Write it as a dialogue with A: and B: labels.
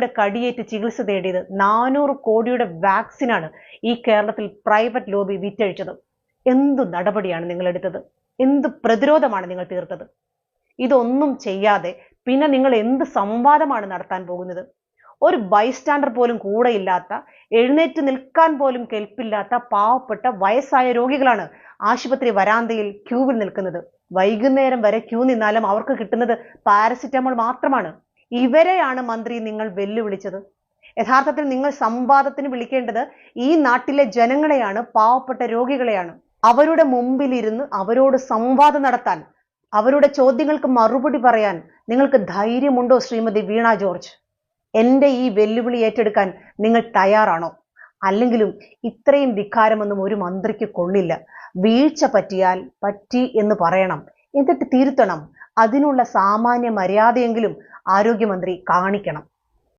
A: നിപ്പയുടെ കടിയേറ്റ് ചികിത്സ തേടിയത് 400 കോടിയുടെ വാക്സിനാണ് ഈ കേരളത്തിൽ പ്രൈവറ്റ് ലോബി വിറ്റഴിച്ചത്. എന്തു നടപടിയാണ് നിങ്ങൾ എടുത്തത്? എന്ത് പ്രതിരോധമാണ് നിങ്ങൾ തീർത്തത്? ഇതൊന്നും ചെയ്യാതെ പിന്നെ നിങ്ങൾ എന്ത് സംവാദമാണ് നടത്താൻ പോകുന്നത്? ഒരു ബൈസ്റ്റാൻഡർ പോലും കൂടെയില്ലാത്ത, എഴുന്നേറ്റ് നിൽക്കാൻ പോലും കെൽപ്പില്ലാത്ത പാവപ്പെട്ട വയസ്സായ രോഗികളാണ് ആശുപത്രി വരാന്തയിൽ ക്യൂവിൽ നിൽക്കുന്നത്. വൈകുന്നേരം വരെ ക്യൂ നിന്നാലും അവർക്ക് കിട്ടുന്നത് പാരസിറ്റമോൾ മാത്രമാണ്. ഇവരെയാണ് മന്ത്രി നിങ്ങൾ വെല്ലുവിളിച്ചത്. യഥാർത്ഥത്തിൽ നിങ്ങൾ സംവാദത്തിന് വിളിക്കേണ്ടത് ഈ നാട്ടിലെ ജനങ്ങളെയാണ്, പാവപ്പെട്ട രോഗികളെയാണ്. അവരുടെ മുമ്പിലിരുന്ന് അവരോട് സംവാദം നടത്താൻ, അവരുടെ ചോദ്യങ്ങൾക്ക് മറുപടി പറയാൻ നിങ്ങൾക്ക് ധൈര്യമുണ്ടോ ശ്രീമതി വീണ ജോർജ്? എന്റെ ഈ വെല്ലുവിളി ഏറ്റെടുക്കാൻ നിങ്ങൾ തയ്യാറാണോ? അല്ലെങ്കിലും ഇത്രയും ധിക്കാരമൊന്നും ഒരു മന്ത്രിക്ക് കൊള്ളില്ല. വീഴ്ച പറ്റിയാൽ പറ്റി എന്ന് പറയണം, എന്നിട്ട് തിരുത്തണം. അതിനുള്ള സാമാന്യ മര്യാദയെങ്കിലും ആരോഗ്യമന്ത്രി കാണിക്കണം.